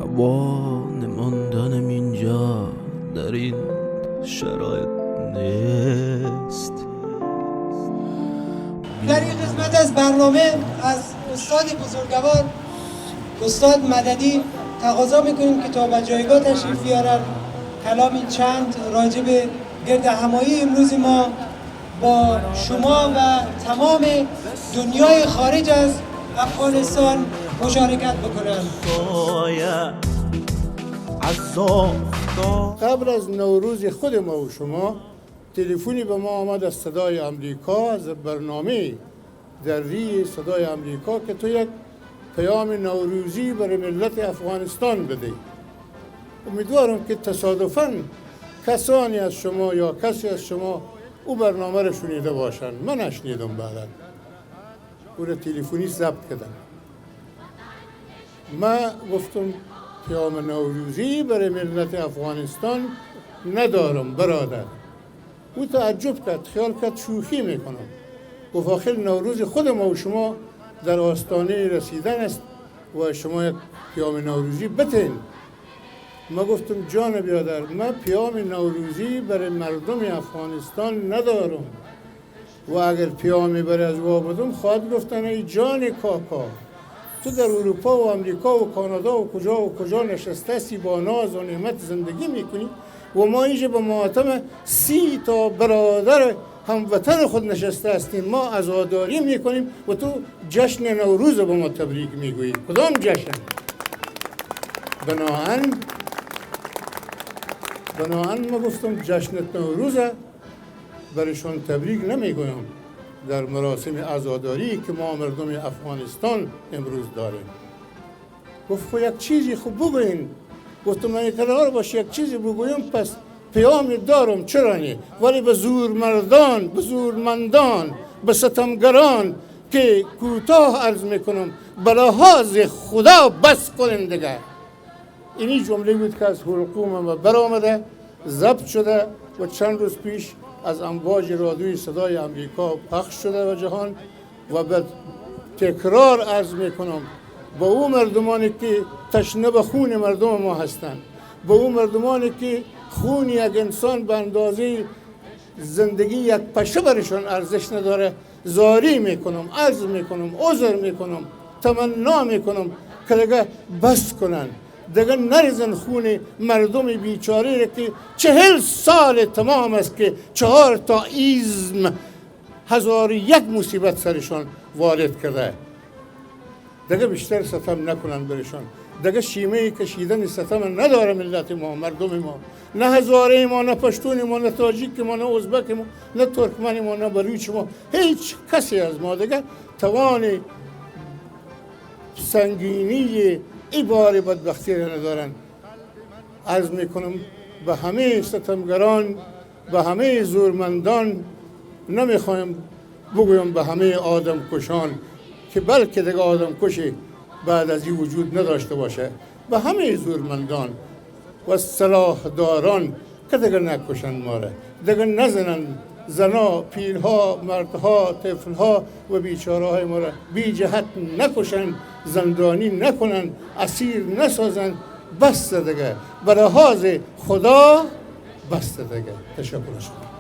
توان ماندنم اینجا در این شرایط نیست. در این قسمت از برنامه از استاد بزرگوار استاد مددی تقاضا میکنیم که تا به جایگاه تشریف بیارن کلامی چند راجع به گرد همایی امروز ما با شما و تمام دنیای خارج از افغانستان مشارکت بکنن. قبل از نوروز خود ما و شما تلفنی به ما آمد از صدای امریکا، از برنامه دری صدای امریکا که تو یک پیام نوروزی برای ملت افغانستان بده. امیدوارم که تصادفاً کسانی از شما یا کسی از شما او برنامه را شنیده باشند. من نشنیدم، بعدا او را تلفنی ضبط کردم. من گفتم پیام نوروزی برای ملت افغانستان ندارم برادر. او تعجب کرد، خیال کرد شوخی میکنم. گفت آخر نوروز خود ما و شما در آستانه رسیدن است و شما یک پیام نوروزی بتین. ما گفتم جان برادر، من پیام نوروزی برای مردم افغانستان ندارم و اگر پیامی برای از وابدم خواهد گفتن ای جان کاکا، تو در اروپا و امریکا و کانادا و کجا نشسته سی با ناز و نعمت زندگی میکنی و ما اینجا به ماتم 30 تا برادر هموطن خود نشسته هستیم، ما عزاداری میکنیم و تو جشن نوروز به ما تبریک میگویی. کدام جشن؟ بناهن ما گفتم جشن نوروز برایشان تبریک نمیگویم در مراسم عزاداری که ما مردم افغانستان امروز داریم. گفت خب یک چیزی خوب بگوین. گفتم من قرار باشه یک چیزی بگویم، پس پیام دارم چرا نی، ولی به زورمردان، به زورمندان، به ستمگران که کوتاه عرض میکنم به لحاظ خدا بس کنین دیگه. اینی جمله بود که از حلقوم ما برآمده، ضبط شده و چند روز پیش از امواج رادیوی صدای امریکا پخش شده و جهان و به تکرار عرض میکنم با او مردمانی که تشنه به خون مردم ما هستند، با او مردمانی که خون یک انسان به اندازه زندگی یک پشه برشان ارزش نداره، زاری میکنم، عرض میکنم، عذر میکنم، تمنا میکنم که دیگه بس کنن، دیگه نریزن خون مردم بیچاره را که 40 سال تمام است که 4 تا ایزم 1001 مصیبت سرشان وارد کرده. دیگه بیشتر ستم نکنن برشان. دیگه شیمه کشیدن ستم نداره ملت ما، مردم ما، نه هزاره ما، نه پشتون ما، نه تاجیک ما، نه ازبک ما، نه ترکمن ما، نه بلوچ ما، هیچ کسی از ما دیگه توان سنگینی ای بار بدبختی را ندارن. عرض میکنم به همه ستمگران، به همه زورمندان، نمیخوایم بگویم به همه آدم کشان که بلکه دیگه آدم کشی بعد از این وجود نداشته باشه، به همه زورمندان و سلاح داران که دیگه نکشن ما را، دیگه نزنن زنا، پیرها، مردها، طفلها و بیچاره های ما را بی جهت نکشن، زندانی نکنن، اسیر نسازن. بس دیگه، به لحاظ خدا بس دیگه. تشکر شما.